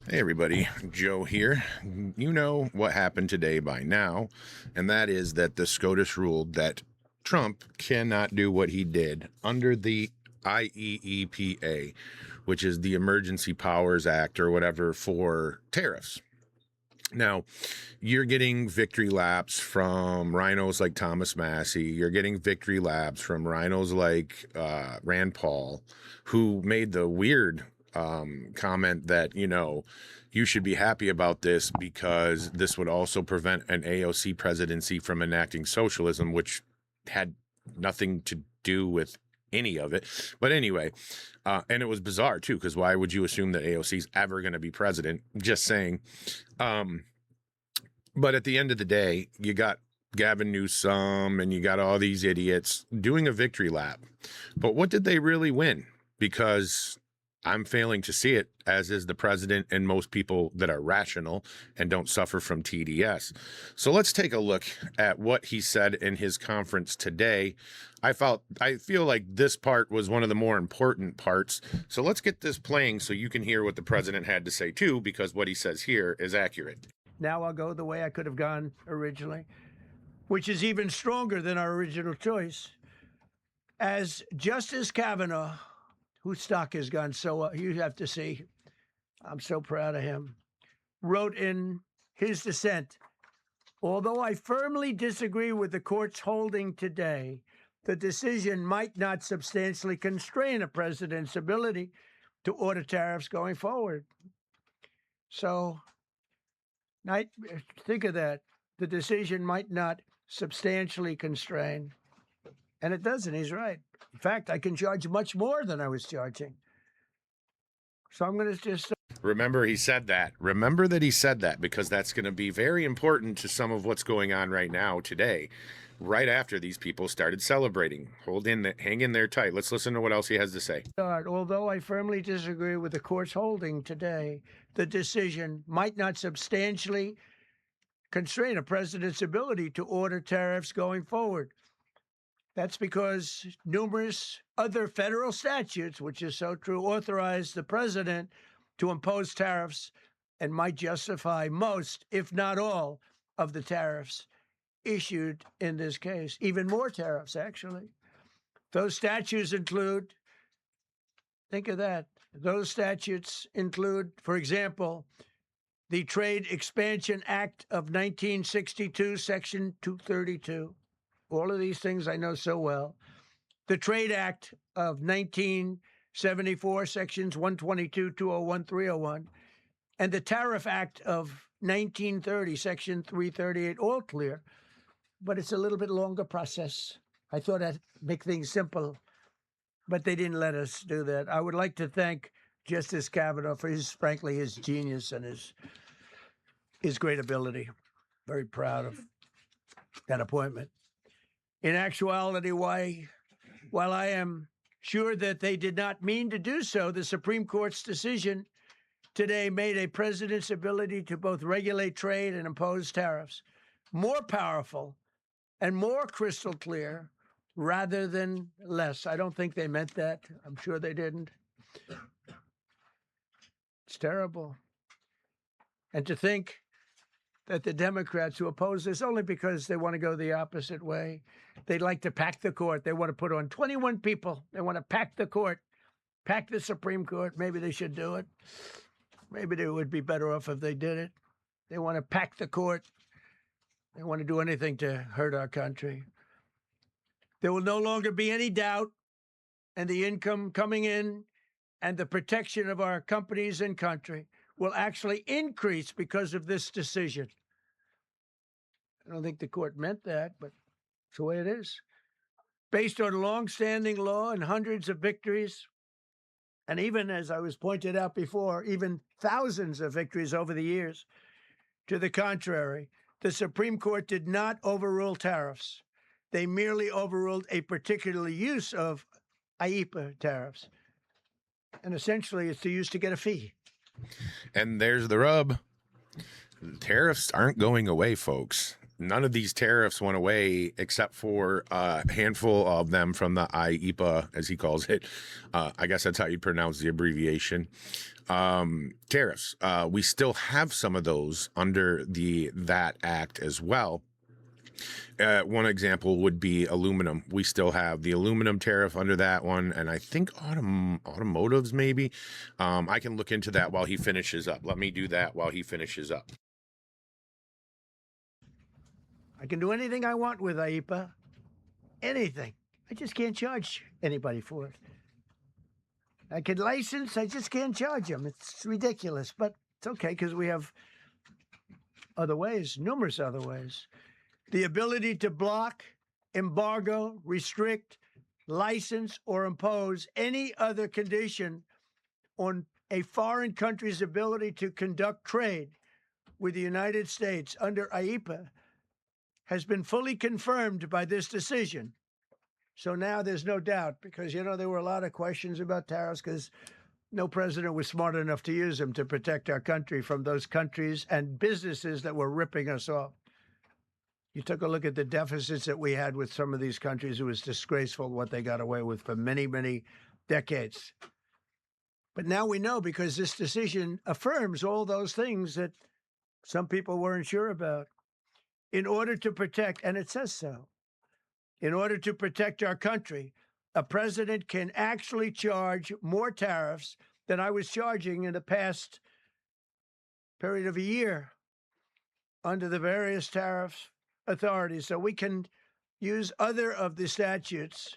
Hey everybody, Joe here. You know what happened today by now, and that is that the SCOTUS ruled that Trump cannot do what he did under the IEEPA, which is the Emergency Powers Act or whatever for tariffs. Now, you're getting victory laps from rhinos like Thomas Massey. You're getting victory laps from rhinos like Rand Paul, who made the weird comment that, you should be happy about this because this would also prevent an AOC presidency from enacting socialism, which had nothing to do with any of it. But anyway, and it was bizarre too, because why would you assume that AOC is ever going to be president? Just saying. But at the end of the day, you got Gavin Newsom and you got all these idiots doing a victory lap. But what did they really win? Because I'm failing to see it, as is the president and most people that are rational and don't suffer from TDS. So let's take a look at what he said in his conference today. I feel like this part was one of the more important parts. So let's get this playing so you can hear what the president had to say too, because what he says here is accurate. Now I'll go the way I could have gone originally, which is even stronger than our original choice. As Justice Kavanaugh, whose stock has gone so up, you have to see, I'm so proud of him, wrote in his dissent, although I firmly disagree with the court's holding today, the decision might not substantially constrain a president's ability to order tariffs going forward. So think of that. The decision might not substantially constrain. And it doesn't. He's right. In fact, I can charge much more than I was charging. So I'm going to just... Remember he said that. Remember that he said that, because that's going to be very important to some of what's going on right now today, right after these people started celebrating. Hang in there tight. Let's listen to what else he has to say. Although I firmly disagree with the court's holding today, the decision might not substantially constrain a president's ability to order tariffs going forward. That's because numerous other federal statutes, which is so true, authorize the president to impose tariffs and might justify most, if not all, of the tariffs issued in this case. Even more tariffs, actually. Those statutes include, think of that, those statutes include, for example, the Trade Expansion Act of 1962, Section 232. All of these things I know so well. The Trade Act of 1974, Sections 122, 201, 301, and the Tariff Act of 1930, Section 338, all clear. But it's a little bit longer process. I thought I'd make things simple, but they didn't let us do that. I would like to thank Justice Kavanaugh for frankly, his genius and his great ability. Very proud of that appointment. In actuality, while I am sure that they did not mean to do so, the Supreme Court's decision today made a president's ability to both regulate trade and impose tariffs more powerful and more crystal clear rather than less. I don't think they meant that. I'm sure they didn't. It's terrible. And to think that the Democrats who oppose this only because they want to go the opposite way, they'd like to pack the court. They want to put on 21 people. They want to pack the court, pack the Supreme Court. Maybe they should do it. Maybe they would be better off if they did it. They want to pack the court. They want to do anything to hurt our country. There will no longer be any doubt, and the income coming in and the protection of our companies and country will actually increase because of this decision. I don't think the court meant that, but it's the way it is. Based on long-standing law and hundreds of victories, and even, as I was pointed out before, even thousands of victories over the years, to the contrary, the Supreme Court did not overrule tariffs. They merely overruled a particular use of IEEPA tariffs. And essentially, it's used to get a fee. And there's the rub. Tariffs aren't going away, folks. none of these tariffs went away except for a handful of them from the IEEPA, as he calls it. I guess that's how you pronounce the abbreviation. Tariffs. We still have some of those under that act as well. One example would be aluminum. We still have the aluminum tariff under that one, and I think automotives maybe. I can look into that while he finishes up. Let me do that while he finishes up. I can do anything I want with IEPA. Anything. I just can't charge anybody for it. I can license, I just can't charge them. It's ridiculous, but it's okay because we have other ways, numerous other ways. The ability to block, embargo, restrict, license, or impose any other condition on a foreign country's ability to conduct trade with the United States under IEPA has been fully confirmed by this decision. So now there's no doubt, because, there were a lot of questions about tariffs because no president was smart enough to use them to protect our country from those countries and businesses that were ripping us off. You took a look at the deficits that we had with some of these countries. It was disgraceful what they got away with for many, many decades. But now we know, because this decision affirms all those things that some people weren't sure about. In order to protect, and it says so, in order to protect our country, a president can actually charge more tariffs than I was charging in the past period of a year under the various tariff authorities. So we can use other of the statutes,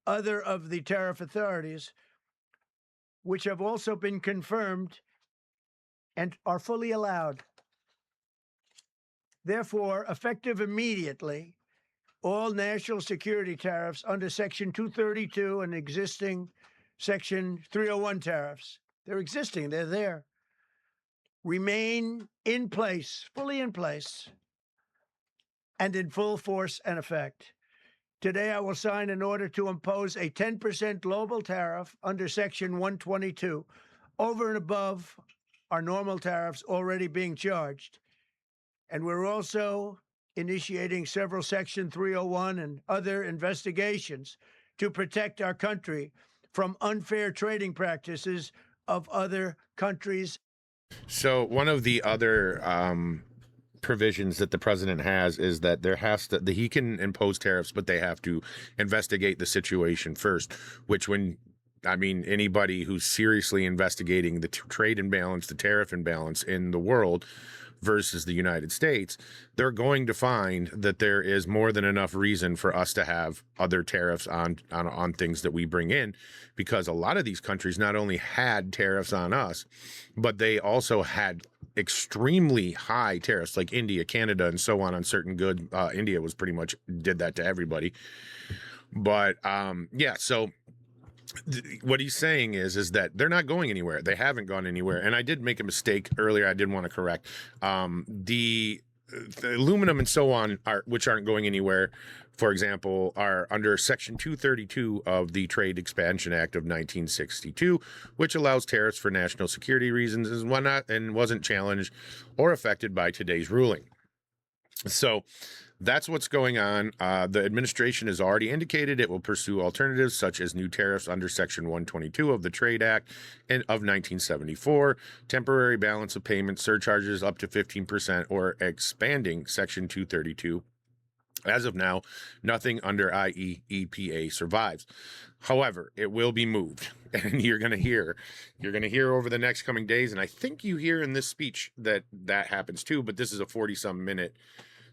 other of the tariff authorities, which have also been confirmed and are fully allowed. Therefore, effective immediately, all national security tariffs under Section 232 and existing Section 301 tariffs, they're existing, they're there, remain in place, fully in place, and in full force and effect. Today, I will sign an order to impose a 10% global tariff under Section 122 over and above our normal tariffs already being charged. And we're also initiating several Section 301 and other investigations to protect our country from unfair trading practices of other countries. So one of the other provisions that the president has is that he can impose tariffs, but they have to investigate the situation first, which anybody who's seriously investigating the trade imbalance, the tariff imbalance in the world versus the United States, they're going to find that there is more than enough reason for us to have other tariffs on things that we bring in, because a lot of these countries not only had tariffs on us, but they also had extremely high tariffs, like India, Canada, and so on certain goods. India was pretty much did that to everybody. But so what he's saying is that they're not going anywhere. They haven't gone anywhere. And I did make a mistake earlier. I did want to correct the aluminum and so on, which aren't going anywhere, for example, are under Section 232 of the Trade Expansion Act of 1962, which allows tariffs for national security reasons and wasn't challenged or affected by today's ruling. So that's what's going on. The administration has already indicated it will pursue alternatives such as new tariffs under Section 122 of the Trade Act of 1974, temporary balance of payment surcharges up to 15%, or expanding Section 232. As of now, nothing under IEEPA survives. However, it will be moved, and you're going to hear over the next coming days, and I think you hear in this speech that happens too, but this is a 40-some minute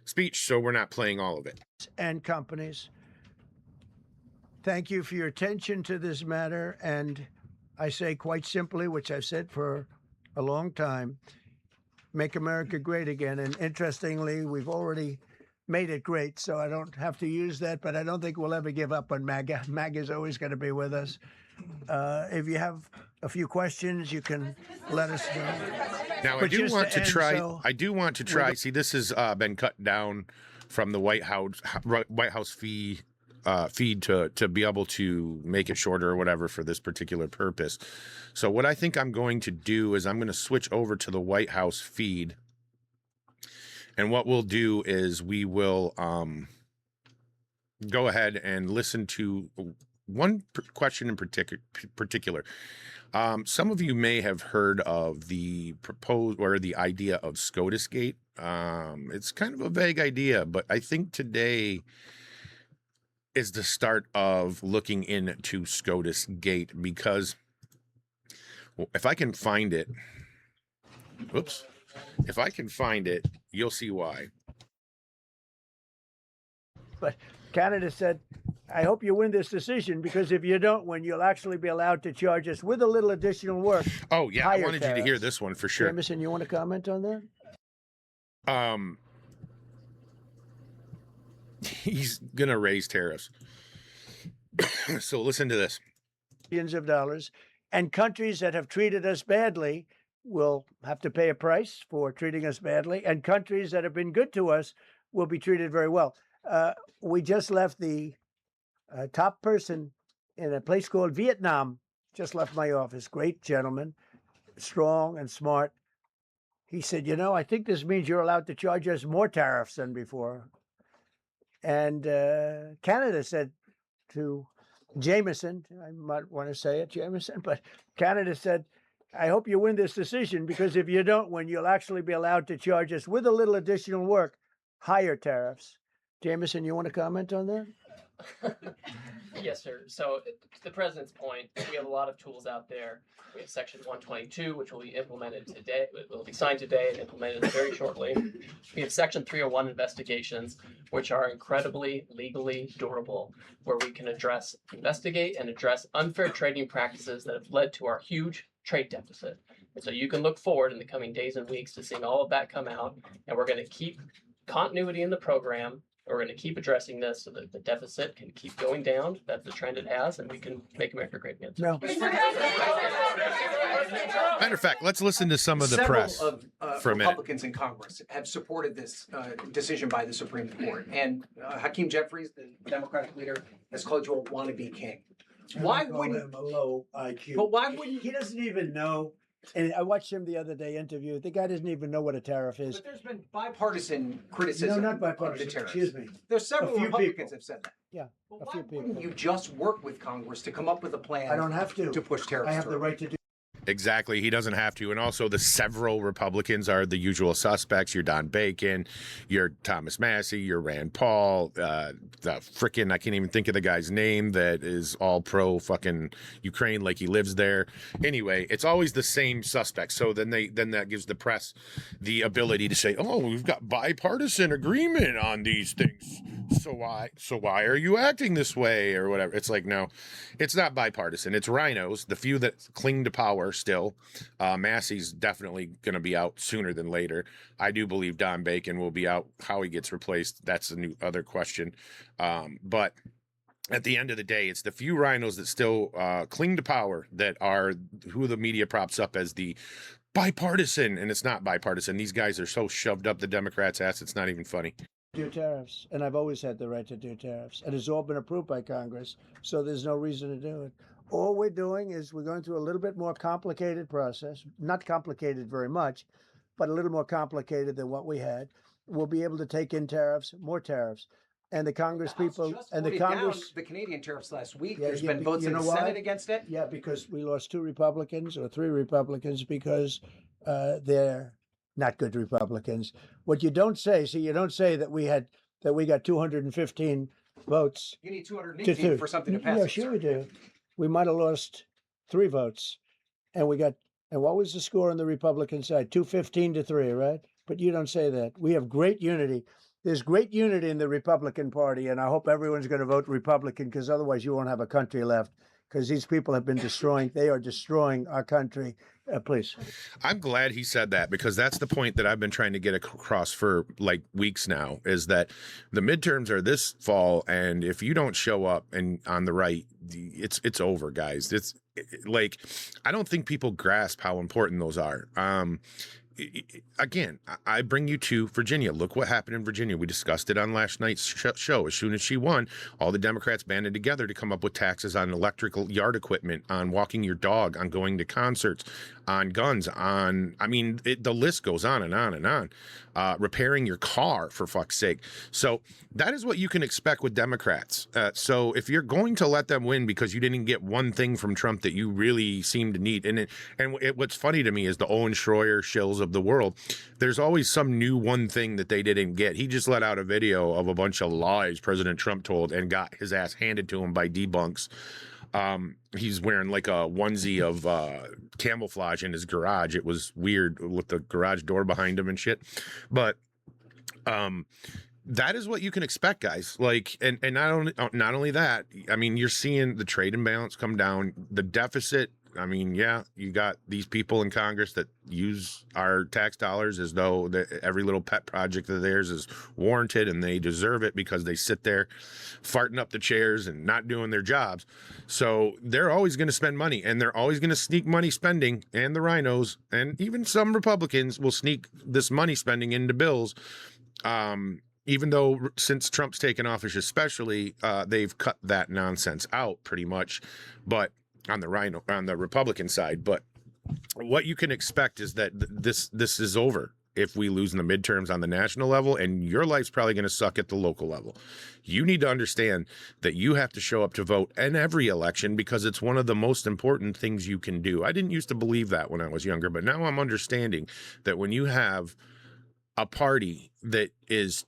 speech, so we're not playing all of it. And companies, thank you for your attention to this matter. And I say quite simply, which I've said for a long time, make America great again. And interestingly, we've already made it great, so I don't have to use that, but I don't think we'll ever give up on MAGA. MAGA is always going to be with us. If you have a few questions, you can let us know. Now, I do want to try. See, this has been cut down from the White House feed to be able to make it shorter or whatever for this particular purpose. So what I think I'm going to do is I'm going to switch over to the White House feed. And what we'll do is we will go ahead and listen to one question in particular. Some of you may have heard of the proposed or the idea of SCOTUS Gate. It's kind of a vague idea, but I think today is the start of looking into SCOTUS Gate, because if I can find it, if I can find it, you'll see why. But Canada said, I hope you win this decision, because if you don't win, you'll actually be allowed to charge us with a little additional work. Oh, yeah, I wanted tariffs. you to hear this one for sure. Jameson, you want to comment on that? He's going to raise tariffs. So listen to this. Billions of dollars, and countries that have treated us badly will have to pay a price for treating us badly, and countries that have been good to us will be treated very well. We just left the top person in a place called Vietnam, just left my office. Great gentleman, strong and smart. He said, I think this means you're allowed to charge us more tariffs than before. And Canada said to Jameson, I might want to say it, Jameson, but Canada said, I hope you win this decision, because if you don't win, you'll actually be allowed to charge us with a little additional work, higher tariffs. Jameson, you want to comment on that? Yes, sir. So to the president's point, we have a lot of tools out there. We have Section 122, which will be implemented today. It will be signed today and implemented very shortly. We have Section 301 investigations, which are incredibly legally durable, where we can investigate and address unfair trading practices that have led to our huge trade deficit. And so you can look forward in the coming days and weeks to seeing all of that come out, and we're going to keep continuity in the program. We're going to keep addressing this so that the deficit can keep going down. That's the trend it has, and we can make America great again. No. Matter of fact, let's listen to some of the press. Several of Republicans in Congress have supported this decision by the Supreme Court. And Hakeem Jeffries, the Democratic leader, has called you a wannabe king. Why wouldn't him a low IQ? But why wouldn't He doesn't even know. And I watched him the other day interview. The guy doesn't even know what a tariff is. But there's been bipartisan criticism. No, not bipartisan. Of the tariffs. Excuse me. There's several few Republicans people. have said that. Yeah, But a why few wouldn't people. you just work with Congress to come up with a plan? I don't have to push tariffs. I have the through? right to do. Exactly. He doesn't have to. And also the several Republicans are the usual suspects. Your Don Bacon, your Thomas Massey, your Rand Paul, the frickin' I can't even think of the guy's name that is all pro fucking Ukraine like he lives there. Anyway, it's always the same suspects. So then that gives the press the ability to say, oh, we've got bipartisan agreement on these things. So why are you acting this way or whatever? It's like, no, it's not bipartisan. It's rhinos, the few that cling to power still. Massey's definitely going to be out sooner than later. I do believe Don Bacon will be out. How he gets replaced, that's a other question. But at the end of the day, it's the few rhinos that still cling to power that are who the media props up as the bipartisan, and it's not bipartisan. These guys are so shoved up the Democrats' ass, it's not even funny. Do tariffs, and I've always had the right to do tariffs, and it's all been approved by Congress, so there's no reason to do it. All we're doing is we're going through a little bit more complicated process, not complicated very much, but a little more complicated than what we had. We'll be able to take in tariffs, more tariffs, and the Congress people and the Congress. The Canadian tariffs last week. Yeah, There's yeah, been votes you in the know why? Senate against it. Yeah, because we lost 2 Republicans or 3 Republicans because they're not good Republicans. What you don't say, you don't say that we got 215 votes. You need 218 for something to pass. Yeah, sure we do. We might have lost 3 votes, and what was the score on the Republican side? 215 to 3, right? But you don't say that. We have great unity. There's great unity in the Republican Party, and I hope everyone's going to vote Republican, because otherwise you won't have a country left. Because these people have been destroying. They are destroying our country. Please. I'm glad he said that, because that's the point that I've been trying to get across for like weeks now, is that the midterms are this fall, and if you don't show up and on the right, it's over, guys. It's like, I don't think people grasp how important those are. again, I bring you to Virginia. Look what happened in Virginia. We discussed it on last night's show. As soon as she won, all the Democrats banded together to come up with taxes on electrical yard equipment, on walking your dog, on going to concerts, on guns, on, I mean, the list goes on and on and on. Repairing your car, for fuck's sake. So that is what you can expect with Democrats. So if you're going to let them win because you didn't get one thing from Trump that you really seem to need, what's funny to me is the Owen Schroyer shills of the world, there's always some new one thing that they didn't get. He just let out a video of a bunch of lies President Trump told and got his ass handed to him by debunks. He's wearing like a onesie of camouflage in his garage. It was weird with the garage door behind him and shit. But that is what you can expect, guys. Like, and not only that, I mean, you're seeing the trade imbalance come down, the deficit. I mean, yeah, you got these people in Congress that use our tax dollars as though every little pet project of theirs is warranted and they deserve it because they sit there farting up the chairs and not doing their jobs. So they're always going to spend money, and they're always going to sneak money spending, and the rhinos and even some Republicans will sneak this money spending into bills. Even though since Trump's taken office, especially, they've cut that nonsense out pretty much. But on the Republican side, but what you can expect is that this is over if we lose in the midterms on the national level, and your life's probably going to suck at the local level. You need to understand that you have to show up to vote in every election because it's one of the most important things you can do. I didn't used to believe that when I was younger, but now I'm understanding that when you have a party that is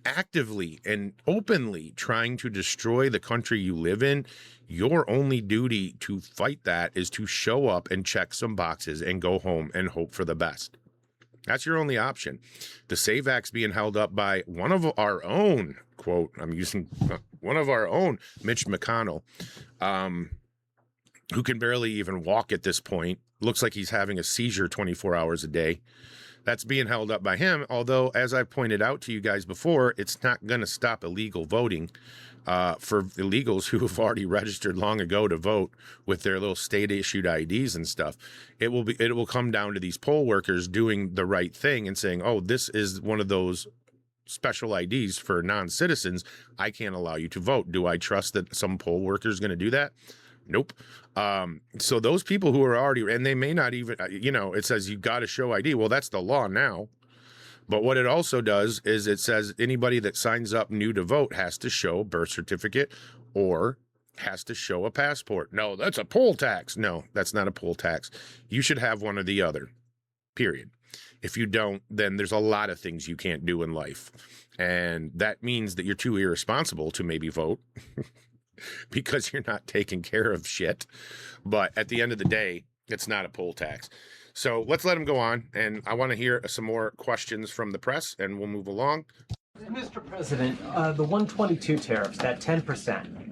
actively and openly trying to destroy the country you live in, your only duty to fight that is to show up and check some boxes and go home and hope for the best. That's your only option. The SAVE Act's being held up by one of our own, quote, I'm using one of our own, Mitch McConnell, who can barely even walk at this point. Looks like he's having a seizure 24 hours a day. That's being held up by him, although, as I pointed out to you guys before, it's not going to stop illegal voting for illegals who have already registered long ago to vote with their little state-issued IDs and stuff. It will come down to these poll workers doing the right thing and saying, oh, this is one of those special IDs for non-citizens. I can't allow you to vote. Do I trust that some poll worker is going to do that? Nope. So those people who are already, and they may not even, it says you got to show ID. Well, that's the law now. But what it also does is it says anybody that signs up new to vote has to show a birth certificate or has to show a passport. No, that's a poll tax. No, that's not a poll tax. You should have one or the other, period. If you don't, then there's a lot of things you can't do in life. And that means that you're too irresponsible to maybe vote. Because you're not taking care of shit. But at the end of the day, it's not a poll tax. So let's let him go on. And I want to hear some more questions from the press, and we'll move along. Mr. President, the 122 tariffs, that 10%,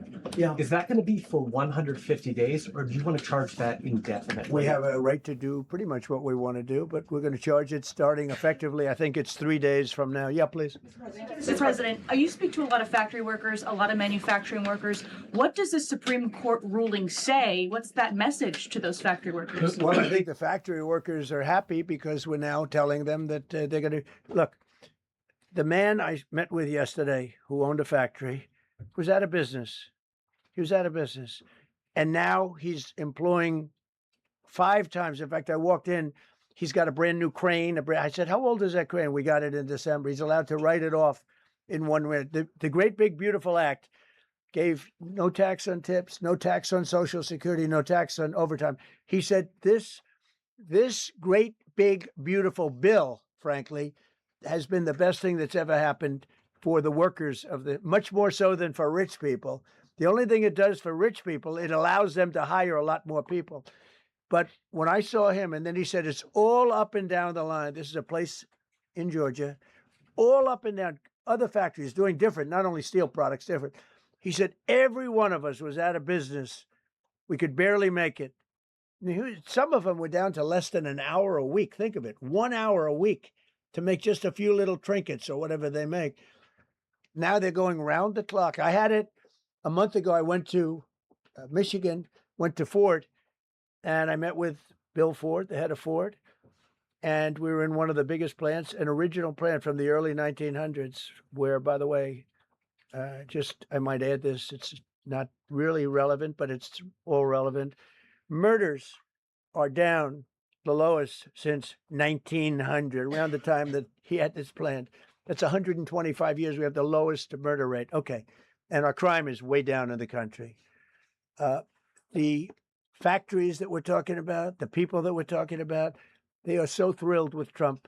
is that going to be for 150 days, or do you want to charge that indefinitely? We have a right to do pretty much what we want to do, but we're going to charge it starting effectively. I think it's 3 days from now. Yeah, please. Mr. President, you speak to a lot of factory workers, a lot of manufacturing workers. What does the Supreme Court ruling say? What's that message to those factory workers? Well, I think the factory workers are happy because we're now telling them that they're going to look. The man I met with yesterday who owned a factory was out of business. He was out of business. And now he's employing 5 times. In fact, I walked in, he's got a brand new crane. I said, how old is that crane? We got it in December. He's allowed to write it off in 1 minute. The Great Big Beautiful Act gave no tax on tips, no tax on Social Security, no tax on overtime. He said this great big beautiful bill, frankly, has been the best thing that's ever happened for the workers much more so than for rich people. The only thing it does for rich people, it allows them to hire a lot more people. But when I saw him, and then he said, it's all up and down the line. This is a place in Georgia, all up and down, other factories doing different, not only steel products, different. He said, every one of us was out of business. We could barely make it. Some of them were down to less than an hour a week. Think of it, 1 hour a week to make just a few little trinkets or whatever they make. Now they're going round the clock. I had it a month ago. I went to Michigan, went to Ford, and I met with Bill Ford, the head of Ford. And we were in one of the biggest plants, an original plant from the early 1900s, where, by the way, just I might add this, it's not really relevant, but it's all relevant. Murders are down the lowest since 1900, around the time that he had this plant. That's 125 years. We have the lowest murder rate. Okay. And our crime is way down in the country. The factories that we're talking about, the people that we're talking about, they are so thrilled with Trump.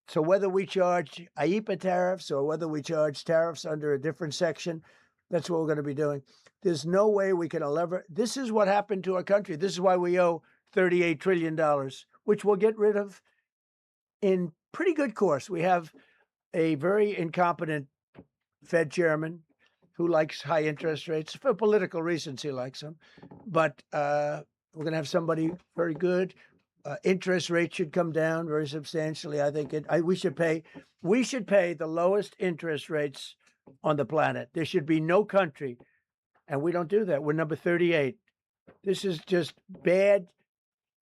So whether we charge IEEPA tariffs or whether we charge tariffs under a different section, that's what we're going to be doing. There's no way we can lever. This is what happened to our country. This is why we owe $38 trillion, which we'll get rid of in pretty good course. We have a very incompetent Fed chairman who likes high interest rates. For political reasons, he likes them. But we're going to have somebody very good. Interest rates should come down very substantially. I think we should pay the lowest interest rates on the planet. There should be no country, and we don't do that. We're number 38. This is just bad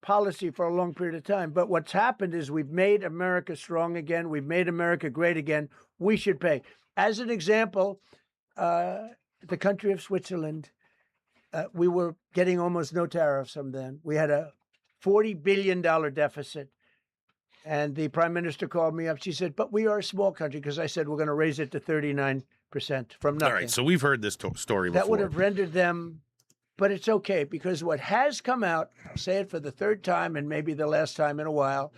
policy for a long period of time. But what's happened is we've made America strong again. We've made America great again. We should pay. As an example, the country of Switzerland, we were getting almost no tariffs from them. We had a $40 billion deficit. And the prime minister called me up. She said, but we are a small country, because I said we're going to raise it to 39% from nothing. All right, so we've heard this story before. That would have rendered them, but it's okay, because what has come out, I'll say it for the third time and maybe the last time in a while,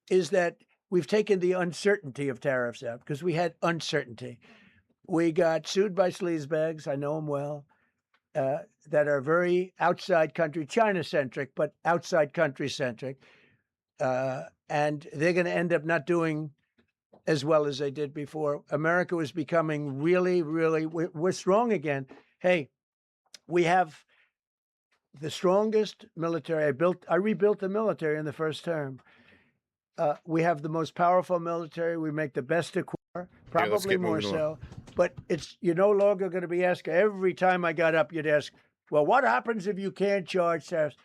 is that we've taken the uncertainty of tariffs out, because we had uncertainty. We got sued by sleazebags, I know them well, that are very outside country, China-centric, but outside country-centric. And they're going to end up not doing as well as they did before. America was becoming really, really, we're strong again. Hey, we have the strongest military. I rebuilt the military in the first term. We have the most powerful military. We make the best equipment, probably more so. But you're no longer going to be asking. Every time I got up, you'd ask, well, what happens if you can't charge tariffs?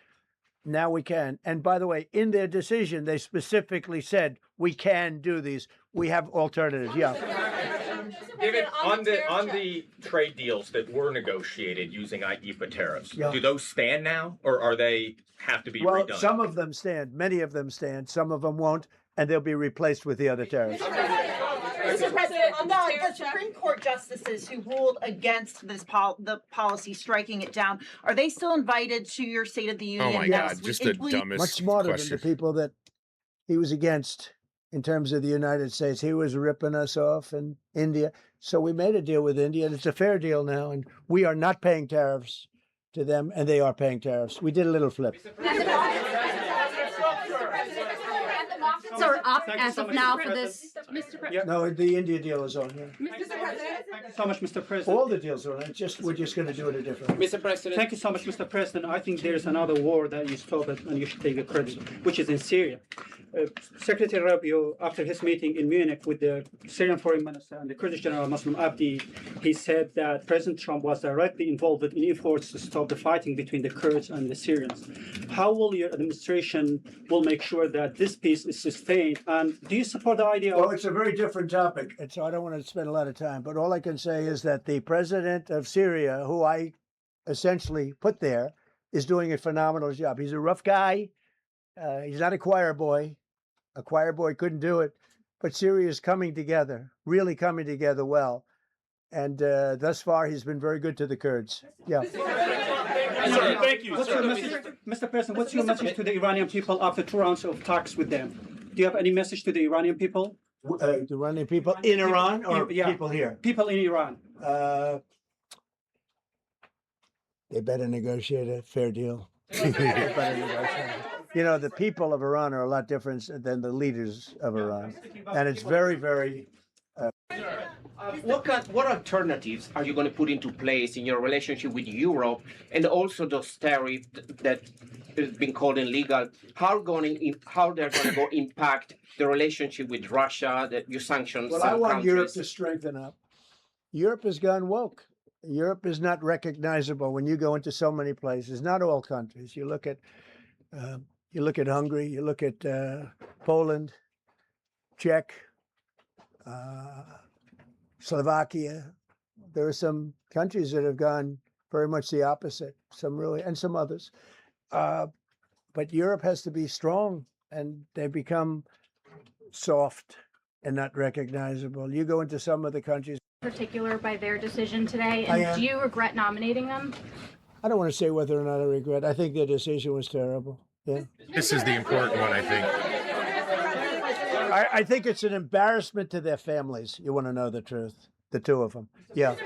Now we can. And by the way, in their decision, they specifically said, we can do these. We have alternatives. Yeah. David, on the trade deals that were negotiated using IEEPA tariffs, do those stand now, or are they have to be redone? Well, some of them stand. Many of them stand. Some of them won't, and they'll be replaced with the other tariffs. Mr. President, the Supreme Court justices who ruled against this the policy, striking it down, are they still invited to your State of the Union? Oh my God, just the dumbest Much smarter question. than the people that he was against in terms of the United States. He was ripping us off in India. So we made a deal with India, and it's a fair deal now, and we are not paying tariffs to them, and they are paying tariffs. We did a little flip. So up as of now for this, Mr. President. No, the India deal is on here. Mr. President. Thank you so much, Mr. President. All the deals are on it. We're just going to do it a different way. Mr. President. Thank you so much, Mr. President. I think there's another war that you stopped and you should take the credit, which is in Syria. Secretary Rubio, after his meeting in Munich with the Syrian Foreign Minister and the Kurdish General Muslim Abdi, he said that President Trump was directly involved in efforts to stop the fighting between the Kurds and the Syrians. How will your administration make sure that this peace is sustained? And do you support the idea Well, it's a very different topic, and so I don't want to spend a lot of time, but all I can say is that the president of Syria, who I essentially put there, is doing a phenomenal job. He's a rough guy. He's not a choir boy. A choir boy couldn't do it. But Syria is coming together, really coming together well. And thus far, he's been very good to the Kurds. Yeah. Thank you. Mr. President, what's your message to the Iranian people after 2 rounds of talks with them? Do you have any message to the Iranian people? The Iranian people in Iran or people here? People in Iran. They better negotiate a fair deal. You know, the people of Iran are a lot different than the leaders of Iran. And it's very, very... What alternatives are you going to put into place in your relationship with Europe, and also those tariffs that have been called illegal? How they're going to go impact the relationship with Russia, your sanctions? Well, I want Europe to strengthen up. Europe has gone woke. Europe is not recognizable when you go into so many places. Not all countries. You look at Hungary. You look at Poland. Czech, Slovakia. There are some countries that have gone very much the opposite, some really, and some others. But Europe has to be strong, and they become soft and not recognizable. You go into some of the countries. Particular by their decision today, I and am. do you regret nominating them? I don't want to say whether or not I regret. I think their decision was terrible. Yeah. This is the important one, I think. I think it's an embarrassment to their families. You want to know the truth? The two of them. Yeah.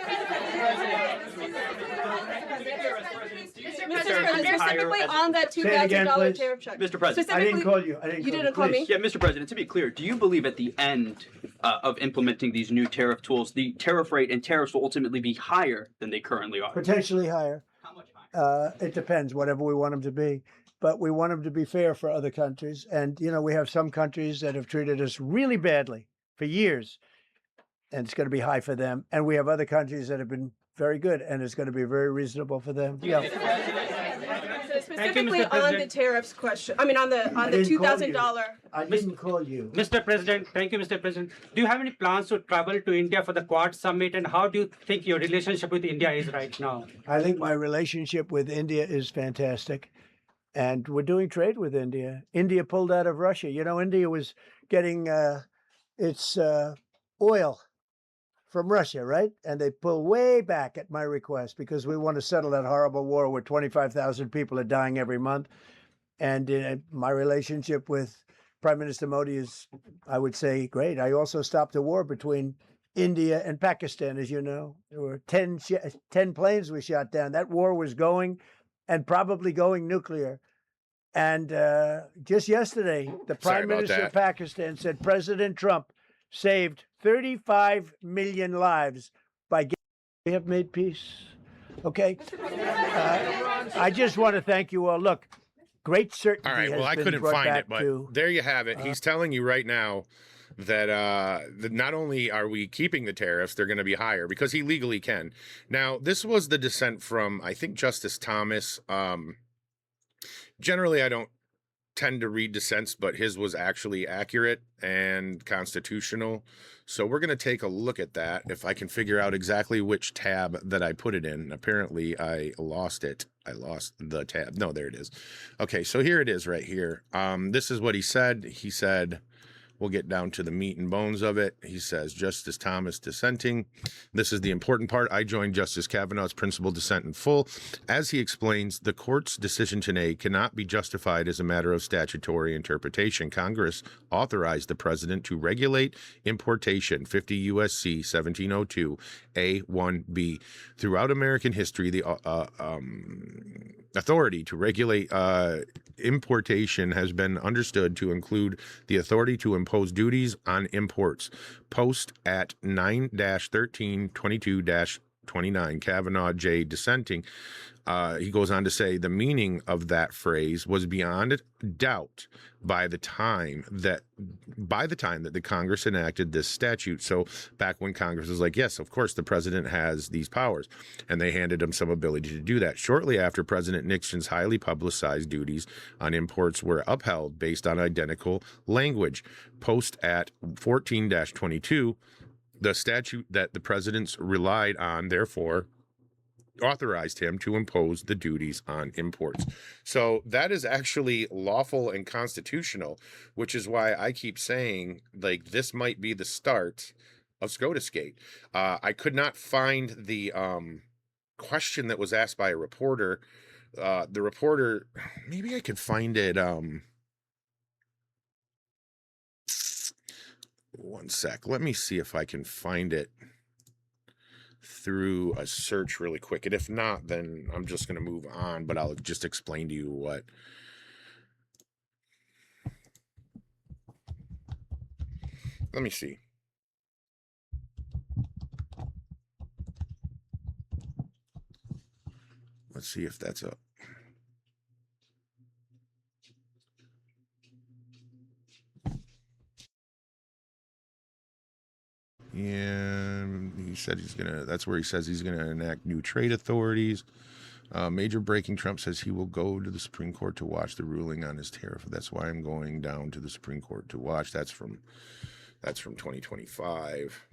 Specifically on that $2,000 tariff check. Mr. President, I didn't call you. You didn't call me? Yeah, Mr. President, to be clear, do you believe at the end of implementing these new tariff tools, the tariff rate and tariffs will ultimately be higher than they currently are? Potentially higher. How much higher? It depends, whatever we want them to be. But we want them to be fair for other countries. And, you know, we have some countries that have treated us really badly for years, and it's going to be high for them. And we have other countries that have been very good, and it's going to be very reasonable for them. Yeah. So specifically on the tariffs question, I mean, on the $2,000. I didn't call you. Mr. President, thank you, Mr. President. Do you have any plans to travel to India for the Quad Summit, and how do you think your relationship with India is right now? I think my relationship with India is fantastic. And we're doing trade with India. India pulled out of Russia. You know, India was getting its oil from Russia, right? And they pulled way back at my request because we want to settle that horrible war where 25,000 people are dying every month. And my relationship with Prime Minister Modi is, I would say, great. I also stopped a war between India and Pakistan, as you know. There were 10 planes we shot down. That war was going and probably going nuclear. And just yesterday, the Prime Minister of Pakistan said President Trump saved 35 million lives by we have made peace. Okay? I just want to thank you all. Look, great certainty. All right, well, I couldn't find it, but there you have it. He's telling you right now that not only are we keeping the tariffs, they're going to be higher because he legally can. Now, this was the dissent from, I think, Justice Thomas. Generally, I don't tend to read dissents, but his was actually accurate and constitutional. So we're going to take a look at that. If I can figure out exactly which tab that I put it in. Apparently, I lost it. I lost the tab. No, there it is. Okay, so here it is right here. This is what he said. He said, we'll get down to the meat and bones of it. He says, Justice Thomas dissenting. This is the important part. I join Justice Kavanaugh's principal dissent in full. As he explains, the court's decision today cannot be justified as a matter of statutory interpretation. Congress authorized the president to regulate importation, 50 U.S.C. 1702 A1B. Throughout American history, the authority to regulate importation has been understood to include the authority to impose duties on imports. Post at 9-1322-29, Kavanaugh J. dissenting. He goes on to say the meaning of that phrase was beyond doubt by the time that the Congress enacted this statute. So back when Congress was like, yes, of course, the president has these powers, and they handed him some ability to do that. Shortly after, President Nixon's highly publicized duties on imports were upheld based on identical language. Post at 14-22, the statute that the presidents relied on, therefore, authorized him to impose the duties on imports. So that is actually lawful and constitutional, which is why I keep saying, like, this might be the start of SCOTUS Gate. I could not find the question that was asked by a reporter. The reporter, maybe I could find it. One sec. Let me see if I can find it through a search really quick. And if not, then I'm just going to move on, but I'll just explain to you what. Let me see. Let's see if that's up. And he said that's where he says he's gonna enact new trade authorities. Major breaking, Trump says he will go to the Supreme Court to watch the ruling on his tariff. That's why I'm going down to the Supreme Court to watch. That's from That's from 2025.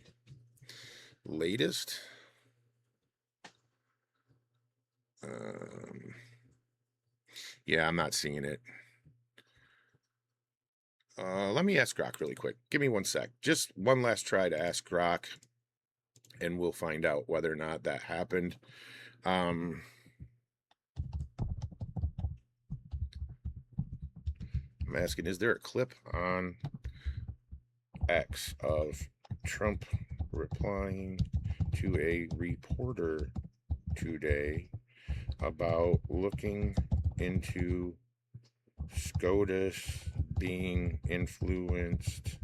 Latest. Yeah, I'm not seeing it. Let me ask Grok really quick. Give me 1 sec. Just one last try to ask Grok, and we'll find out whether or not that happened. I'm asking, is there a clip on X of Trump replying to a reporter today about looking into SCOTUS being influenced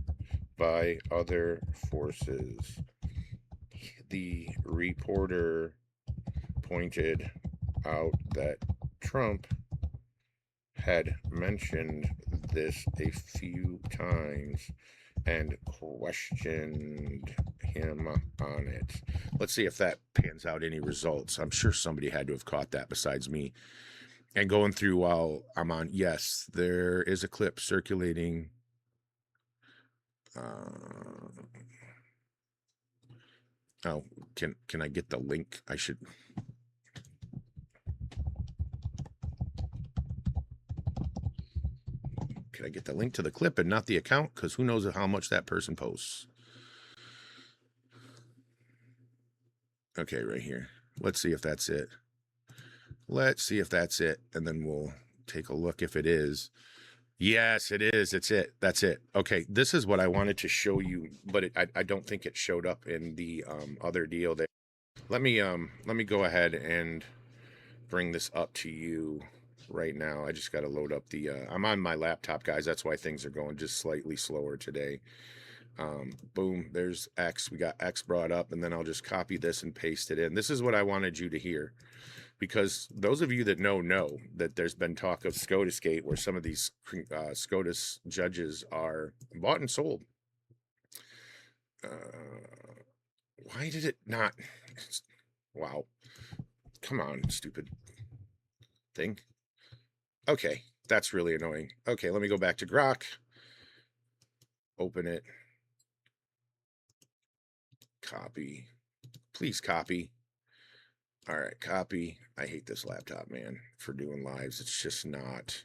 by other forces? The reporter pointed out that Trump had mentioned this a few times and questioned him on it. Let's see if that pans out any results. I'm sure somebody had to have caught that besides me. And going through while I'm on, yes, there is a clip circulating. Oh, can I get the link? I should. Can I get the link to the clip and not the account? Because who knows how much that person posts. Okay, right here. Let's see if that's it. Let's see if that's it, and then we'll take a look if it is. Yes, it is. It's it. That's it. Okay, this is what I wanted to show you, but I don't think it showed up in the other deal there. Let me go ahead and bring this up to you right now. I just got to load up the I'm on my laptop, guys. That's why things are going just slightly slower today. Boom, there's X. We got X brought up, and then I'll just copy this and paste it in. This is what I wanted you to hear, because those of you that know that there's been talk of SCOTUS Gate, where some of these SCOTUS judges are bought and sold. Why did it not? Wow. Come on, stupid thing. Okay, that's really annoying. Okay, let me go back to Grok. Open it. Copy. Please copy. All right, copy. I hate this laptop, man, for doing lives. It's just not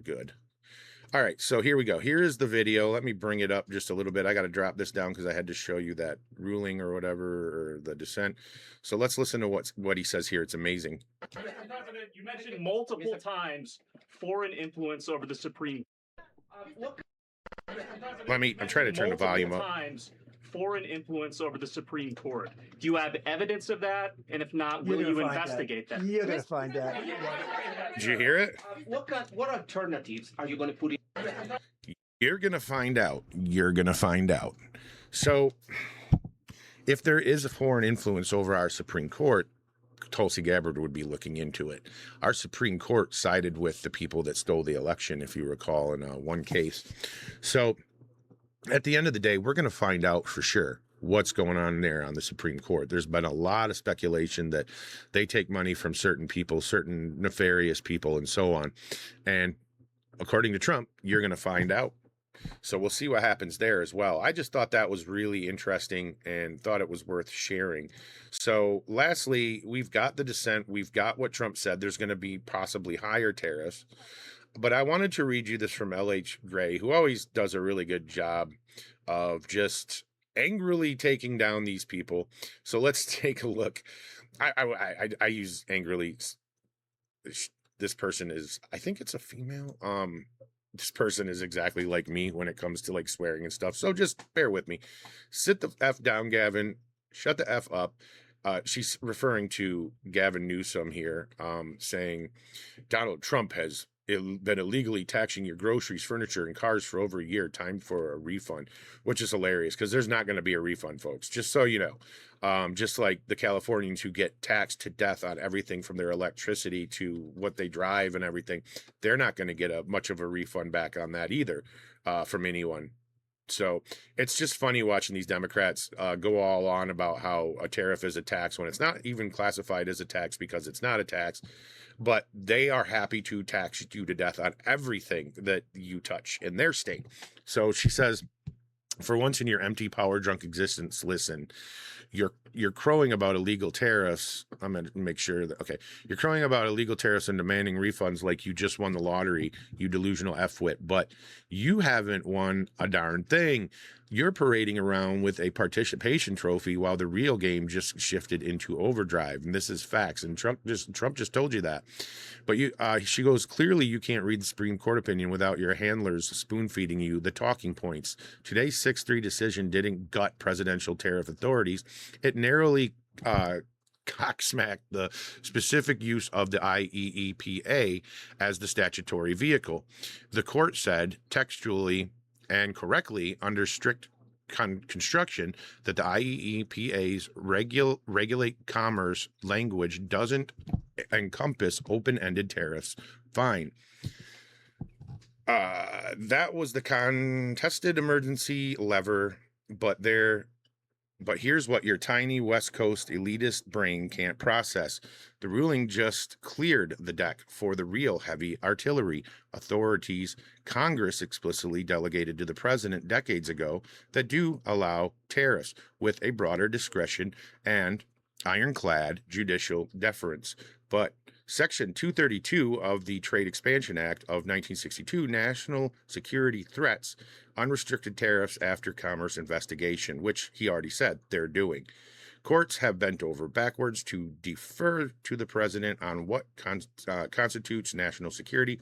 good. All right, so here we go. Here is the video. Let me bring it up just a little bit. I got to drop this down because I had to show you that ruling or whatever, or the dissent. So let's listen to what he says here. It's amazing. Mr. President, you mentioned multiple times foreign influence over the Supreme. I'm trying to turn the volume up. Times foreign influence over the Supreme Court. Do you have evidence of that? And if not, will you investigate that? You're going to find that. Did you hear it? What alternatives are you going to put in? You're going to find out. You're going to find out. So if there is a foreign influence over our Supreme Court, Tulsi Gabbard would be looking into it. Our Supreme Court sided with the people that stole the election, if you recall, in one case. So at the end of the day, we're going to find out for sure what's going on there on the Supreme Court. There's been a lot of speculation that they take money from certain people, certain nefarious people, and so on. And according to Trump, you're going to find out. So we'll see what happens there as well. I just thought that was really interesting and thought it was worth sharing. So lastly, we've got the dissent. We've got what Trump said. There's going to be possibly higher tariffs. But I wanted to read you this from L.H. Gray, who always does a really good job of just angrily taking down these people. So let's take a look. I use angrily. This person is, I think it's a female. This person is exactly like me when it comes to like swearing and stuff. So just bear with me. Sit the F down, Gavin. Shut the F up. She's referring to Gavin Newsom here, saying Donald Trump has been illegally taxing your groceries, furniture, and cars for over a year. Time for a refund, which is hilarious because there's not going to be a refund, folks. Just so you know, just like the Californians who get taxed to death on everything from their electricity to what they drive and everything, they're not going to get much of a refund back on that either from anyone. So it's just funny watching these Democrats go all on about how a tariff is a tax when it's not even classified as a tax because it's not a tax, but they are happy to tax you to death on everything that you touch in their state. So she says, for once in your empty, power-drunk existence, listen. You're crowing about illegal tariffs. I'm going to make sure that, okay. You're crowing about illegal tariffs and demanding refunds like you just won the lottery, you delusional F-wit, but you haven't won a darn thing. You're parading around with a participation trophy while the real game just shifted into overdrive. And this is facts. And Trump just told you that. But she goes, clearly you can't read the Supreme Court opinion without your handlers spoon feeding you the talking points. Today's 6-3 decision didn't gut presidential tariff authorities. It narrowly cocksmacked the specific use of the IEEPA as the statutory vehicle. The court said textually and correctly under strict construction that the IEEPA's regulate commerce language doesn't encompass open-ended tariffs. Fine. That was the contested emergency lever, but here's what your tiny West Coast elitist brain can't process. The ruling just cleared the deck for the real heavy artillery authorities Congress explicitly delegated to the president decades ago that do allow tariffs with a broader discretion and ironclad judicial deference. But Section 232 of the Trade Expansion Act of 1962, National Security Threats, unrestricted tariffs after commerce investigation, which he already said they're doing. Courts have bent over backwards to defer to the president on what constitutes national security.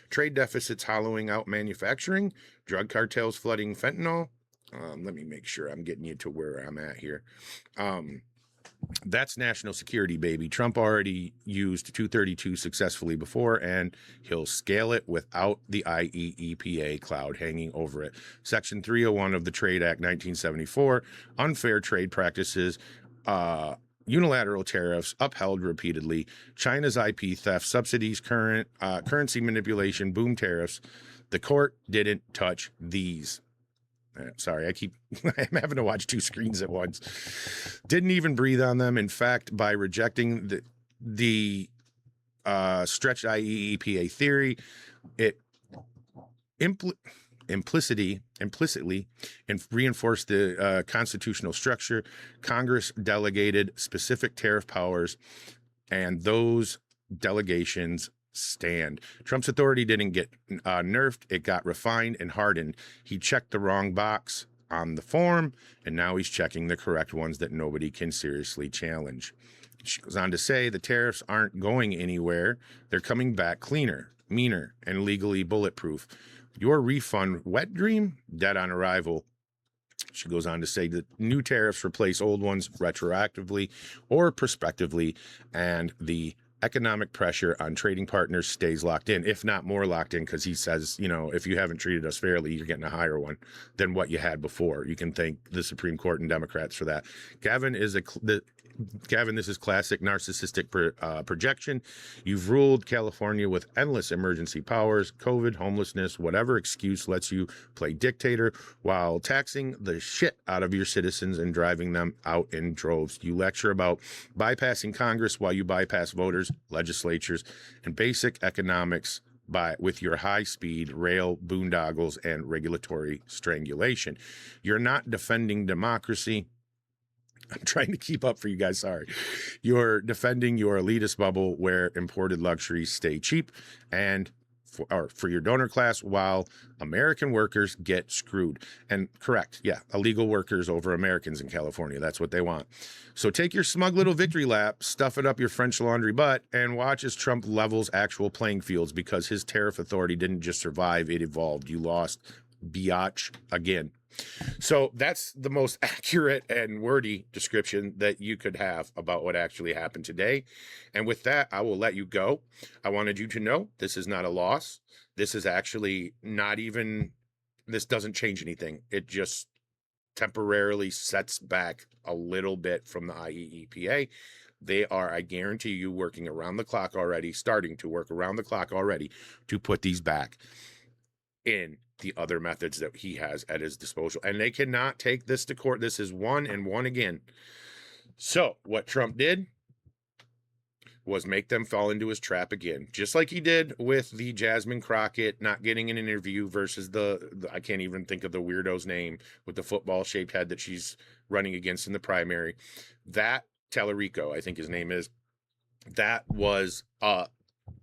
Trade deficits hollowing out manufacturing, drug cartels flooding fentanyl. Let me make sure I'm getting you to where I'm at here. That's national security, baby. Trump already used 232 successfully before, and he'll scale it without the IEEPA cloud hanging over it. Section 301 of the Trade Act 1974, unfair trade practices, unilateral tariffs upheld repeatedly, China's IP theft, subsidies, currency manipulation, boom tariffs. The court didn't touch these. Sorry, I'm having to watch two screens at once. Didn't even breathe on them. In fact, by rejecting the stretched IEEPA theory, it implicitly reinforced the constitutional structure. Congress delegated specific tariff powers, and those delegations stand. Trump's authority didn't get nerfed. It got refined and hardened. He checked the wrong box on the form, and now he's checking the correct ones that nobody can seriously challenge. She goes on to say the tariffs aren't going anywhere. They're coming back cleaner, meaner, and legally bulletproof. Your refund wet dream, dead on arrival. She goes on to say that new tariffs replace old ones retroactively or prospectively, and the economic pressure on trading partners stays locked in, if not more locked in, because he says, if you haven't treated us fairly, you're getting a higher one than what you had before. You can thank the Supreme Court and Democrats for that. Gavin, this is classic narcissistic projection. You've ruled California with endless emergency powers, COVID, homelessness, whatever excuse lets you play dictator while taxing the shit out of your citizens and driving them out in droves. You lecture about bypassing Congress while you bypass voters, legislatures, and basic economics with your high-speed rail boondoggles and regulatory strangulation. You're not defending democracy. I'm trying to keep up for you guys. Sorry. You're defending your elitist bubble where imported luxuries stay cheap and for your donor class while American workers get screwed. And correct. Yeah. Illegal workers over Americans in California. That's what they want. So take your smug little victory lap, stuff it up your French laundry butt, and watch as Trump levels actual playing fields because his tariff authority didn't just survive. It evolved. You lost biatch again. So that's the most accurate and wordy description that you could have about what actually happened today. And with that, I will let you go. I wanted you to know this is not a loss. This is actually this doesn't change anything. It just temporarily sets back a little bit from the IEEPA. They are, I guarantee you, working around the clock already, starting to work around the clock already to put these back in the other methods that he has at his disposal. And they cannot take this to court. This is one and one again. So what Trump did was make them fall into his trap again, just like he did with the Jasmine Crockett not getting an interview versus the I can't even think of the weirdo's name with the football shaped head that she's running against in the primary. That Tallarico, I think his name is, that was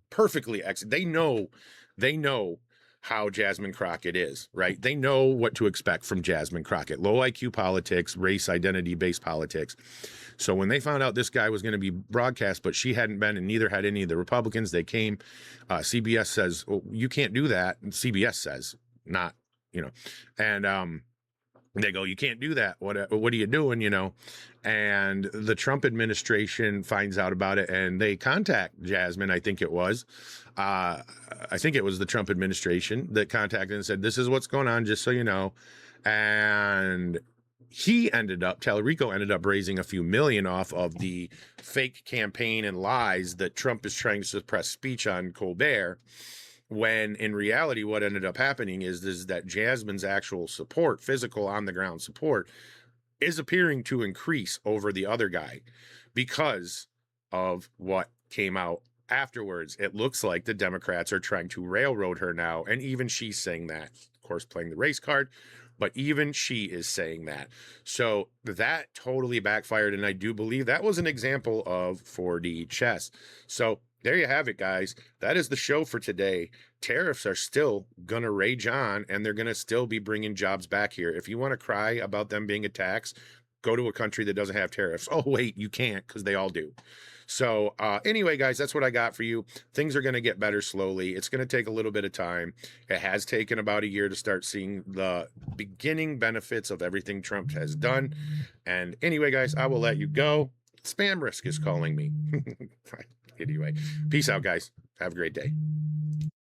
perfectly they know how Jasmine Crockett is, right? They know what to expect from Jasmine Crockett. Low IQ politics, race identity-based politics. So when they found out this guy was going to be broadcast, but she hadn't been, and neither had any of the Republicans, they came. CBS says, well, you can't do that. And CBS says, not, and they go, you can't do that. What are you doing, And the Trump administration finds out about it, and they contact Jasmine, I think it was. I think it was the Trump administration that contacted and said, this is what's going on, just so you know. And Tallarico ended up raising a few million off of the fake campaign and lies that Trump is trying to suppress speech on Colbert, when in reality what ended up happening is that Jasmine's actual support, physical on the ground support, is appearing to increase over the other guy because of what came out afterwards. It looks like the Democrats are trying to railroad her now, and even she's saying that, of course, playing the race card, but even she is saying that. So that totally backfired, and I do believe that was an example of 4D chess. So there you have it, guys. That is the show for today. Tariffs are still going to rage on, and they're going to still be bringing jobs back here. If you want to cry about them being a tax, go to a country that doesn't have tariffs. Oh, wait, you can't, because they all do. So anyway, guys, that's what I got for you. Things are going to get better slowly. It's going to take a little bit of time. It has taken about a year to start seeing the beginning benefits of everything Trump has done. And anyway, guys, I will let you go. Spam Risk is calling me. Anyway, peace out, guys. Have a great day.